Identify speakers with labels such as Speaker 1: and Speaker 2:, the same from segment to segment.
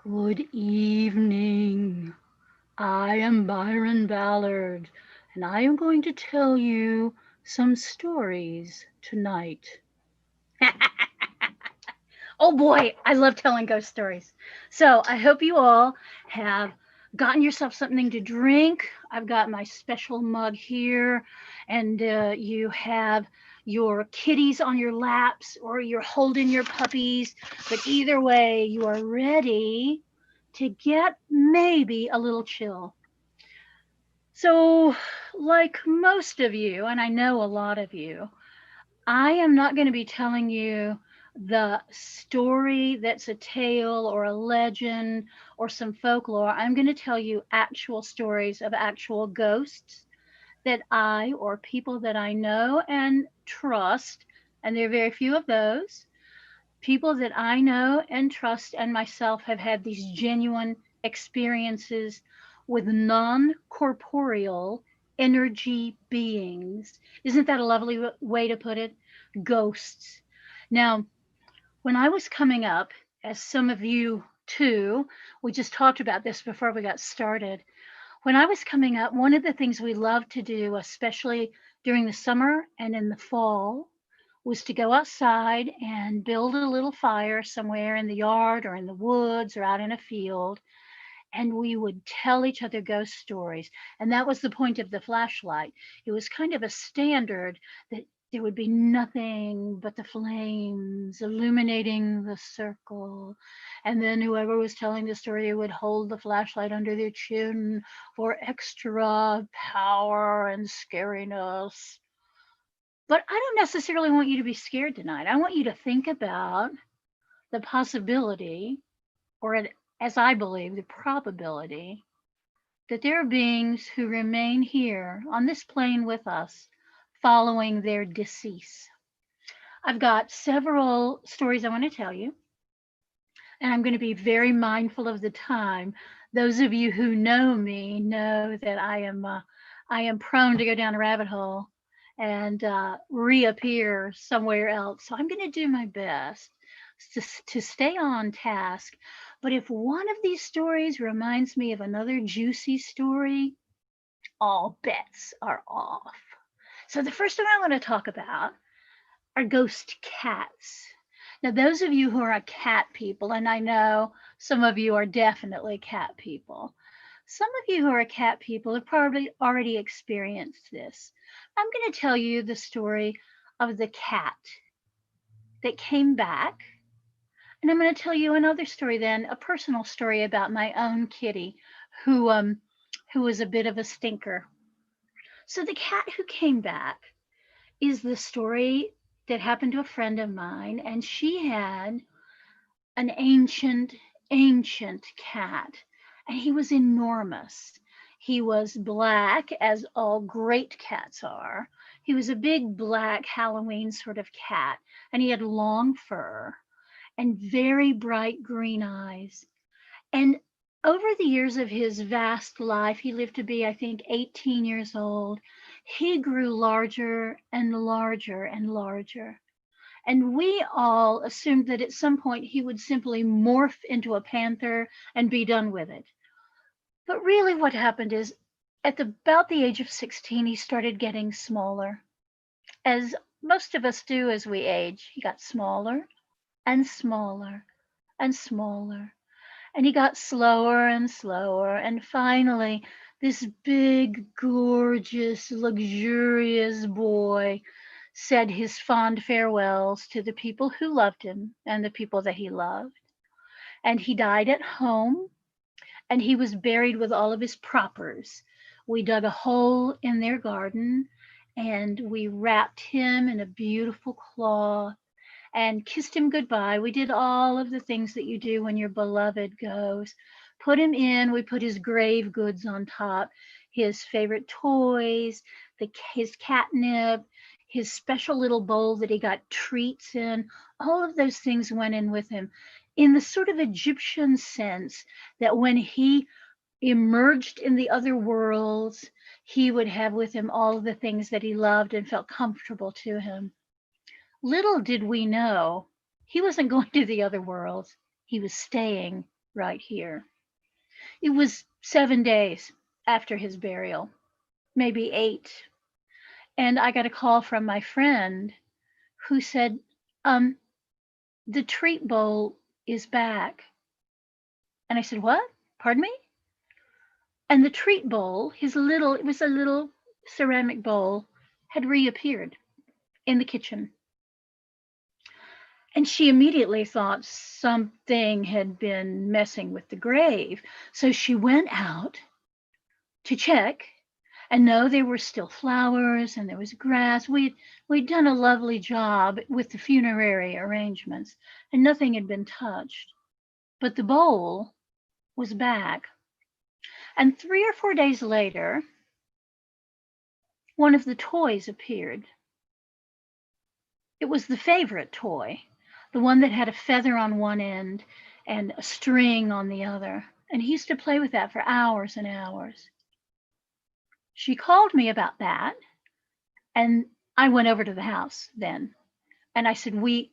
Speaker 1: Good evening. I am Byron Ballard, and I am going to tell you some stories tonight. Oh boy, I love telling ghost stories. So I hope you all have gotten yourself something to drink. I've got my special mug here, and you have your kitties on your laps, or you're holding your puppies. But either way, you are ready to get maybe a little chill. So, like most of you, and I know a lot of you, I am not going to be telling you the story that's a tale or a legend or some folklore. I'm going to tell you actual stories of actual ghosts that I or people that I know and trust, and there are very few of those. People that I know and trust and myself have had these genuine experiences with non corporeal energy beings. Isn't that a lovely way to put it? Ghosts. Now, when I was coming up, as some of you too, we just talked about this before we got started. When I was coming up, one of the things we loved to do, especially during the summer and in the fall, was to go outside and build a little fire somewhere in the yard or in the woods or out in a field. And we would tell each other ghost stories. And that was the point of the flashlight. It was kind of a standard that there would be nothing but the flames illuminating the circle. And then whoever was telling the story would hold the flashlight under their chin for extra power and scariness. But I don't necessarily want you to be scared tonight. I want you to think about the possibility, or as I believe, the probability that there are beings who remain here on this plane with us following their decease. I've got several stories I want to tell you, and I'm going to be very mindful of the time. Those of you who know me know that I am prone to go down a rabbit hole and reappear somewhere else. So I'm going to do my best to stay on task. But if one of these stories reminds me of another juicy story, all bets are off. So the first one I want to talk about are ghost cats. Now, those of you who are cat people, and I know some of you are definitely cat people, some of you who are cat people have probably already experienced this. I'm going to tell you the story of the cat that came back. And I'm going to tell you another story then, a personal story about my own kitty who who was a bit of a stinker. So the cat who came back is the story that happened to a friend of mine, and she had an ancient cat, and he was enormous. He was black, as all great cats are. He was a big black Halloween sort of cat, and he had long fur and very bright green eyes. And over the years of his vast life, he lived to be, I think, 18 years old. He grew larger and larger and larger. And we all assumed that at some point he would simply morph into a panther and be done with it. But really, what happened is about the age of 16, he started getting smaller. As most of us do as we age, he got smaller and smaller and smaller. And he got slower and slower. And finally, this big, gorgeous, luxurious boy said his fond farewells to the people who loved him and the people that he loved. And he died at home, and he was buried with all of his proppers. We dug a hole in their garden, and we wrapped him in a beautiful cloth and kissed him goodbye. We did all of the things that you do when your beloved goes. Put him in, we put his grave goods on top, his favorite toys, his catnip, his special little bowl that he got treats in. All of those things went in with him in the sort of Egyptian sense that when he emerged in the other worlds, he would have with him all of the things that he loved and felt comfortable to him. Little did we know he wasn't going to the other worlds. He was staying right here. It was 7 days after his burial, maybe 8. And I got a call from my friend who said, um, the treat bowl is back. And I said, what? Pardon me? And the treat bowl, it was a little ceramic bowl, had reappeared in the kitchen. And she immediately thought something had been messing with the grave. So she went out to check, and no, there were still flowers and there was grass. We'd done a lovely job with the funerary arrangements, and nothing had been touched. But the bowl was back. And 3 or 4 days later, one of the toys appeared. It was the favorite toy, the one that had a feather on one end and a string on the other. And he used to play with that for hours and hours. She called me about that, and I went over to the house then, and I said, we're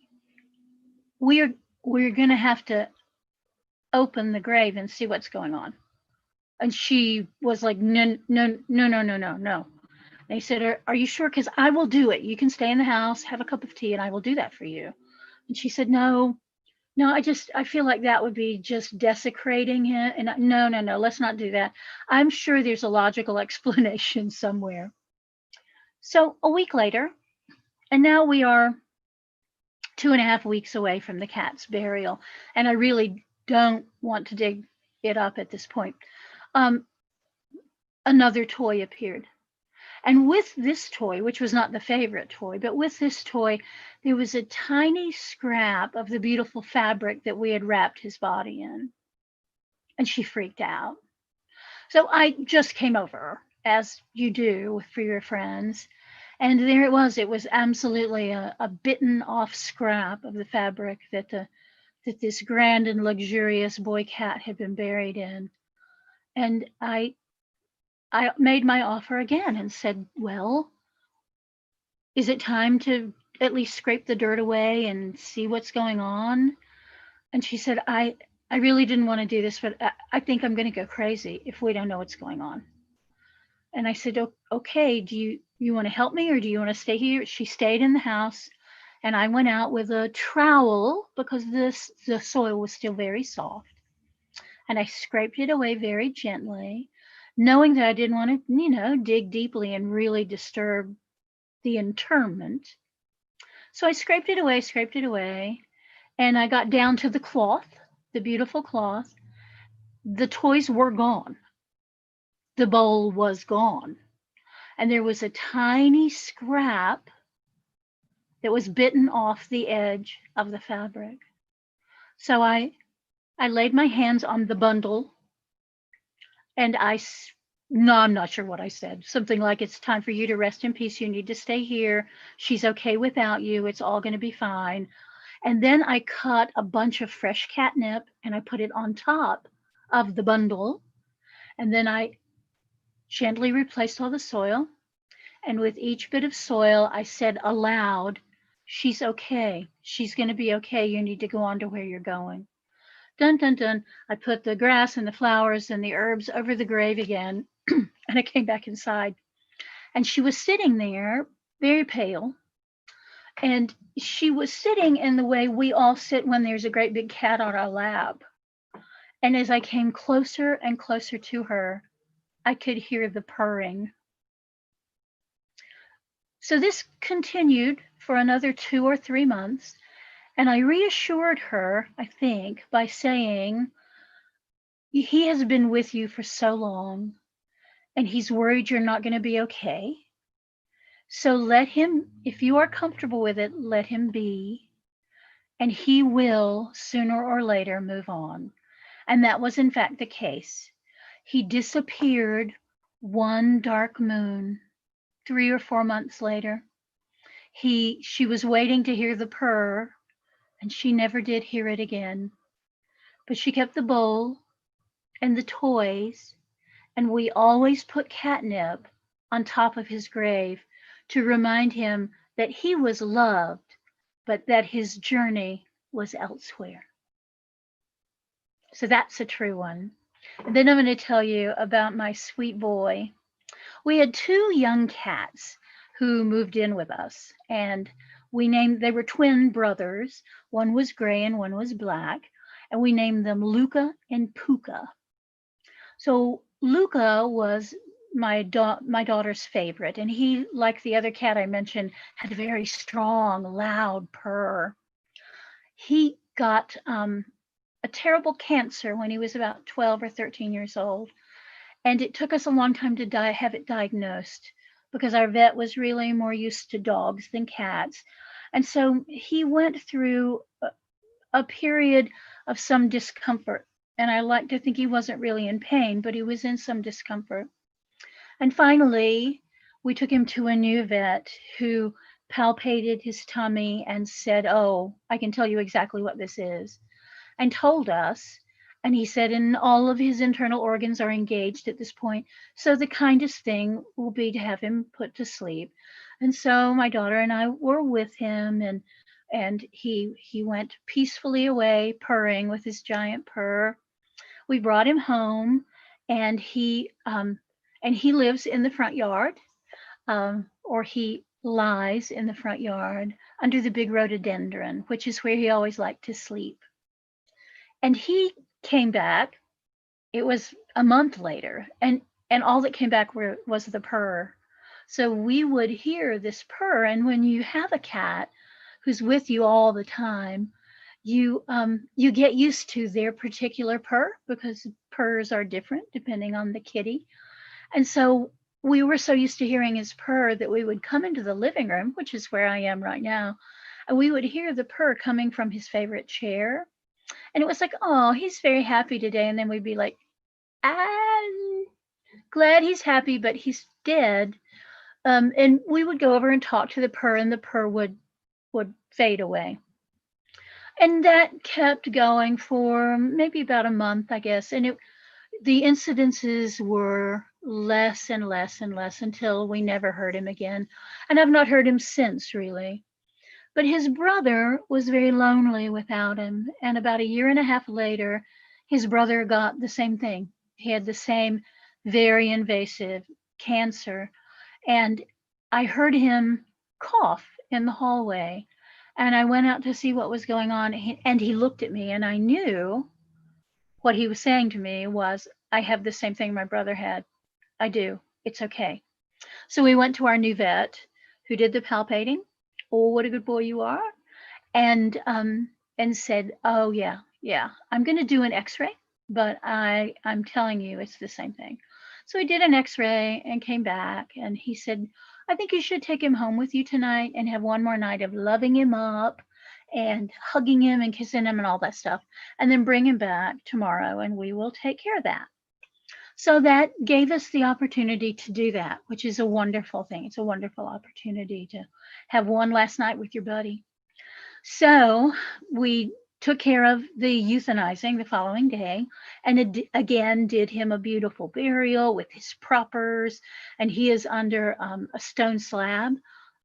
Speaker 1: going to have to open the grave and see what's going on. And she was like, no, no, no, no, no, no, no. They said, are you sure? Because I will do it. You can stay in the house, have a cup of tea, and I will do that for you. And she said, no, I feel like that would be just desecrating it. And no, no, no, let's not do that. I'm sure there's a logical explanation somewhere. So a week later, and now we are 2.5 weeks away from the cat's burial. And I really don't want to dig it up at this point. Another toy appeared. And with this toy, which was not the favorite toy, but with this toy, there was a tiny scrap of the beautiful fabric that we had wrapped his body in. And she freaked out. So I just came over, as you do for your friends. And there it was. It was absolutely a bitten off scrap of the fabric that this grand and luxurious boy cat had been buried in. And I made my offer again and said, well, is it time to at least scrape the dirt away and see what's going on? And she said, I really didn't want to do this, but I think I'm going to go crazy if we don't know what's going on. And I said, okay, do you want to help me or do you want to stay here? She stayed in the house, and I went out with a trowel because the soil was still very soft. And I scraped it away very gently, knowing that I didn't want to, dig deeply and really disturb the interment. So I scraped it away, and I got down to the cloth, the beautiful cloth. The toys were gone. The bowl was gone. And there was a tiny scrap that was bitten off the edge of the fabric. So I laid my hands on the bundle, and no, I'm not sure what I said. Something like, it's time for you to rest in peace. You need to stay here. She's okay without you. It's all going to be fine. And then I cut a bunch of fresh catnip and I put it on top of the bundle. And then I gently replaced all the soil. And with each bit of soil, I said aloud, she's okay. She's going to be okay. You need to go on to where you're going. Dun, dun, dun. I put the grass and the flowers and the herbs over the grave again. And I came back inside. And she was sitting there, very pale. And she was sitting in the way we all sit when there's a great big cat on our lap. And as I came closer and closer to her, I could hear the purring. So this continued for another 2 or 3 months. And I reassured her, I think, by saying, he has been with you for so long, and he's worried you're not going to be okay. So let him, if you are comfortable with it, let him be. And he will, sooner or later, move on. And that was, in fact, the case. He disappeared one dark moon, 3 or 4 months later. She was waiting to hear the purr, and she never did hear it again. But she kept the bowl and the toys, and we always put catnip on top of his grave to remind him that he was loved, but that his journey was elsewhere. So that's a true one. And then I'm going to tell you about my sweet boy. We had two young cats who moved in with us, and they were twin brothers. One was gray and one was black, and we named them Luca and Puka. So Luca was my daughter's favorite, and he, like the other cat I mentioned, had a very strong, loud purr. He got a terrible cancer when he was about 12 or 13 years old, and it took us a long time to have it diagnosed because our vet was really more used to dogs than cats. And so he went through a period of some discomfort. And I like to think he wasn't really in pain, but he was in some discomfort. And finally, we took him to a new vet who palpated his tummy and said, "Oh, I can tell you exactly what this is," and told us. And he said, and all of his internal organs are engaged at this point. So the kindest thing will be to have him put to sleep. And so my daughter and I were with him, and he went peacefully away, purring with his giant purr. We brought him home, and he lives in the front yard, or he lies in the front yard under the big rhododendron, which is where he always liked to sleep. And he came back. It was a month later, and all that came back was the purr. So we would hear this purr, and when you have a cat who's with you all the time, you get used to their particular purr because purrs are different depending on the kitty. And so we were so used to hearing his purr that we would come into the living room, which is where I am right now, and we would hear the purr coming from his favorite chair. And it was like, oh, he's very happy today. And then we'd be like, I'm glad he's happy, but he's dead. And we would go over and talk to the purr, and the purr would fade away. And that kept going for maybe about a month, I guess. And the incidences were less and less and less until we never heard him again. And I've not heard him since, really. But his brother was very lonely without him. And about a year and a half later, his brother got the same thing. He had the same very invasive cancer. And I heard him cough in the hallway. And I went out to see what was going on. And he looked at me, and I knew what he was saying to me was, I have the same thing my brother had. I do. It's okay. So we went to our new vet who did the palpating. Oh, what a good boy you are. And said, oh, yeah, I'm going to do an x-ray, but I'm telling you it's the same thing. So he did an x-ray and came back, and he said, I think you should take him home with you tonight and have one more night of loving him up and hugging him and kissing him and all that stuff, and then bring him back tomorrow and we will take care of that. So that gave us the opportunity to do that, which is a wonderful thing. It's a wonderful opportunity to have one last night with your buddy. So we took care of the euthanizing the following day, and again did him a beautiful burial with his propers, and he is under a stone slab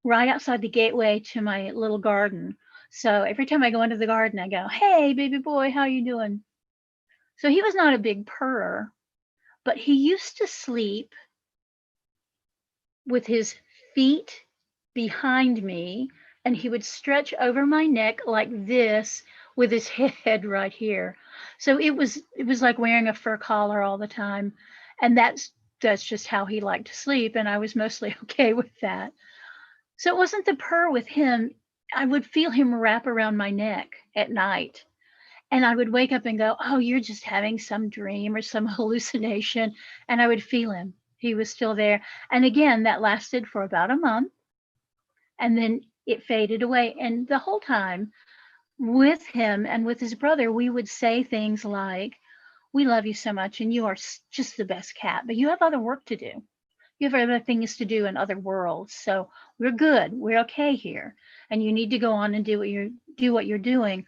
Speaker 1: right outside the gateway to my little garden. So every time I go into the garden, I go, hey, baby boy, how you doing? So he was not a big purrer, but he used to sleep with his feet behind me, and he would stretch over my neck like this with his head right here. So it was like wearing a fur collar all the time. And that's just how he liked to sleep. And I was mostly okay with that. So it wasn't the purr with him. I would feel him wrap around my neck at night. And I would wake up and go, oh, you're just having some dream or some hallucination. And I would feel him. He was still there. And again, that lasted for about a month. And then it faded away. And the whole time with him and with his brother, we would say things like, we love you so much and you are just the best cat, but you have other work to do. You have other things to do in other worlds. So we're good. We're okay here. And you need to go on and do what you're doing.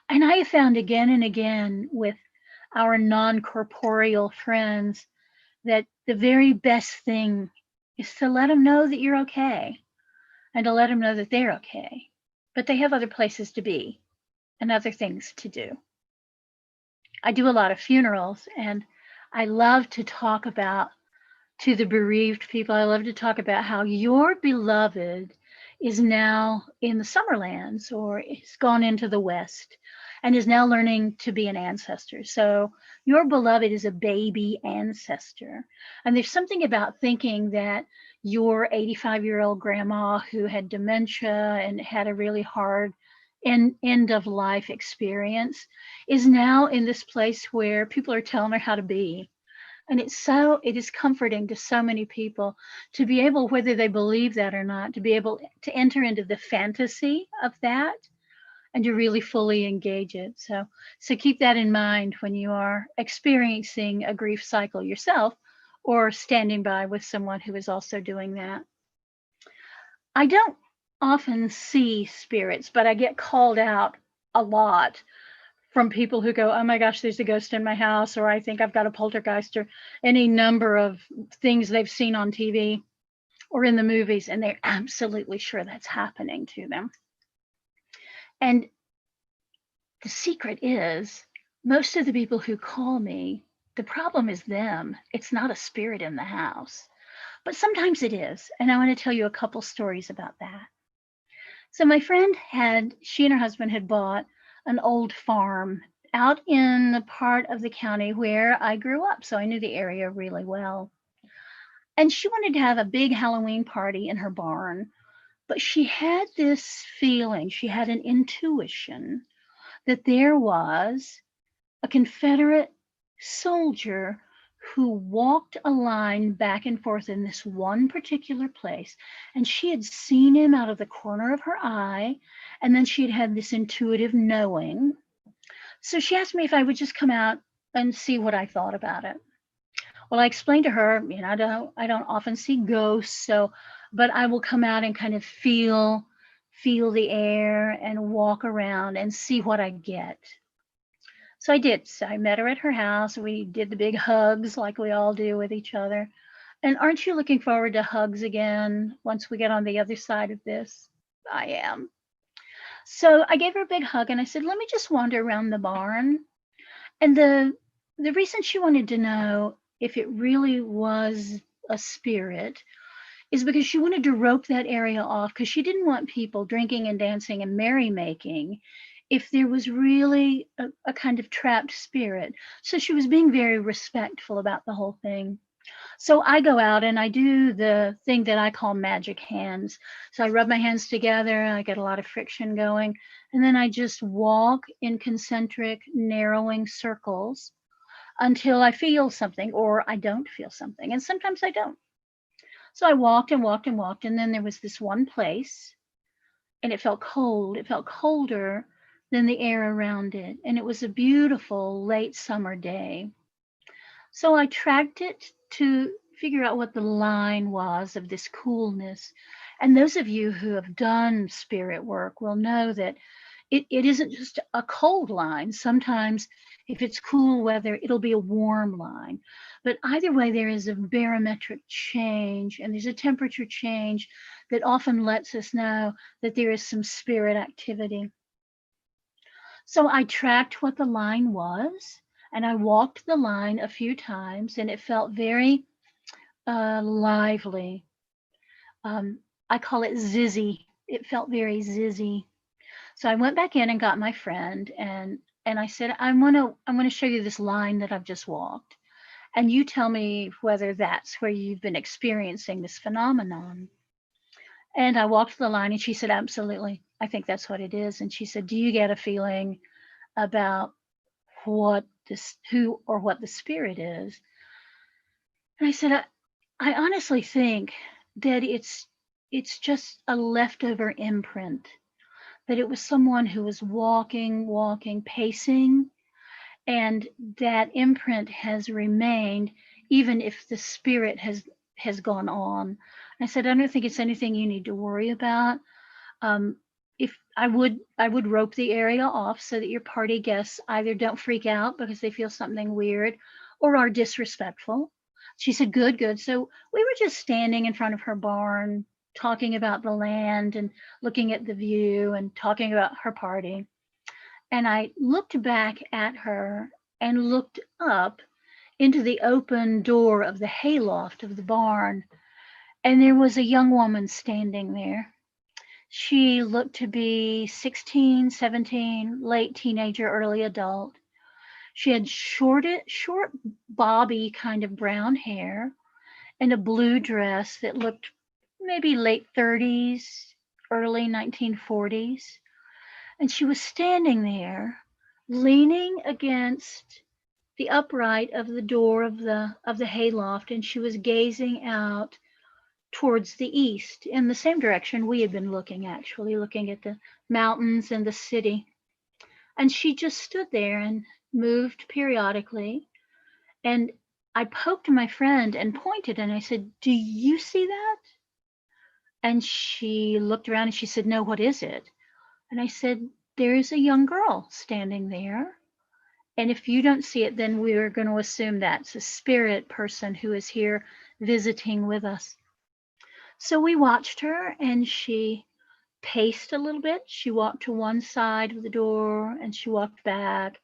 Speaker 1: And I have found again and again with our non-corporeal friends that the very best thing is to let them know that you're okay and to let them know that they're okay, but they have other places to be and other things to do. I do a lot of funerals, and I love to talk about to the bereaved people. I love to talk about how your beloved is now in the Summerlands or is gone into the West and is now learning to be an ancestor. So your beloved is a baby ancestor. And there's something about thinking that your 85-year-old grandma who had dementia and had a really hard end of life experience is now in this place where people are telling her how to be, and it is comforting to so many people to be able, whether they believe that or not, to be able to enter into the fantasy of that and to really fully engage it. So keep that in mind when you are experiencing a grief cycle yourself or standing by with someone who is also doing that. I don't often see spirits, but I get called out a lot from people who go, oh my gosh, there's a ghost in my house, or I think I've got a poltergeist, or any number of things they've seen on TV or in the movies, and they're absolutely sure that's happening to them. And the secret is, most of the people who call me, the problem is them. It's not a spirit in the house. But sometimes it is. And I want to tell you a couple stories about that. So my friend she and her husband had bought an old farm out in the part of the county where I grew up. So I knew the area really well. And she wanted to have a big Halloween party in her barn, but she had this feeling, she had an intuition that there was a Confederate soldier who walked a line back and forth in this one particular place. And she had seen him out of the corner of her eye. And then she had had this intuitive knowing. So she asked me if I would just come out and see what I thought about it. Well, I explained to her, I don't often see ghosts, but I will come out and kind of feel the air and walk around and see what I get. So I did. So I met her at her house. We did the big hugs like we all do with each other. And aren't you looking forward to hugs again once we get on the other side of this? I am. So I gave her a big hug and I said, let me just wander around the barn. And the reason she wanted to know if it really was a spirit is because she wanted to rope that area off, because she didn't want people drinking and dancing and merrymaking if there was really a kind of trapped spirit. So she was being very respectful about the whole thing. So I go out and I do the thing that I call magic hands. So I rub my hands together, I get a lot of friction going, and then I just walk in concentric, narrowing circles until I feel something or I don't feel something. And sometimes I don't. So I walked and walked and walked, and then there was this one place, and it felt cold. It felt colder than the air around it, and it was a beautiful late summer day. So I tracked it to figure out what the line was of this coolness. And those of you who have done spirit work will know that it isn't just a cold line. Sometimes if it's cool weather, it'll be a warm line. But either way, there is a barometric change and there's a temperature change that often lets us know that there is some spirit activity. So I tracked what the line was, and I walked the line a few times, and it felt very lively. I call it zizzy. It felt very zizzy. So I went back in and got my friend, and I said, I'm gonna show you this line that I've just walked, and you tell me whether that's where you've been experiencing this phenomenon. And I walked the line, and she said, absolutely, I think that's what it is. And she said, do you get a feeling about what the spirit is? And I said, I honestly think that it's just a leftover imprint, that it was someone who was walking, pacing, and that imprint has remained even if the spirit has gone on. I said, I don't think it's anything you need to worry about. If I would rope the area off so that your party guests either don't freak out because they feel something weird or are disrespectful. She said, good, good. So we were just standing in front of her barn, talking about the land and looking at the view and talking about her party. And I looked back at her and looked up into the open door of the hayloft of the barn, and there was a young woman standing there. She looked to be 16, 17, late teenager, early adult. She had short bobby kind of brown hair and a blue dress that looked maybe late 30s, early 1940s. And she was standing there, leaning against the upright of the door of the hayloft, and she was gazing out towards the east in the same direction we had been looking, actually looking at the mountains and the city. And she just stood there and moved periodically. And I poked my friend and pointed, and I said, "Do you see that?" And she looked around and she said, "No, what is it?" And I said, "There's a young girl standing there. And if you don't see it, then we're going to assume that's a spirit person who is here visiting with us." So we watched her, and she paced a little bit. She walked to one side of the door and she walked back.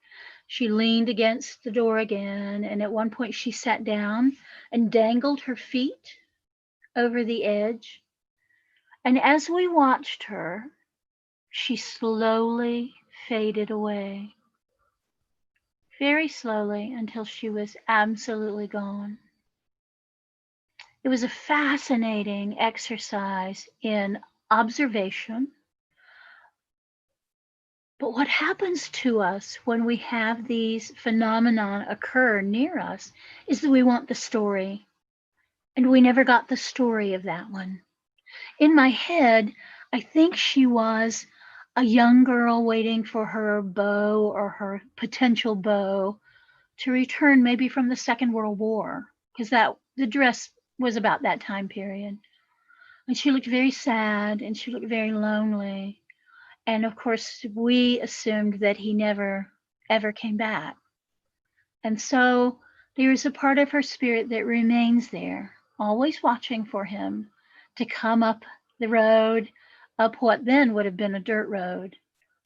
Speaker 1: She leaned against the door again. And at one point, she sat down and dangled her feet over the edge. And as we watched her, she slowly faded away, very slowly, until she was absolutely gone. It was a fascinating exercise in observation. But what happens to us when we have these phenomenon occur near us is that we want the story. And we never got the story of that one. In my head, I think she was a young girl waiting for her beau or her potential beau to return, maybe from the Second World War, because that the dress was about that time period. And she looked very sad and she looked very lonely. And of course, we assumed that he never ever came back. And so there is a part of her spirit that remains there, always watching for him to come up the road, up what then would have been a dirt road,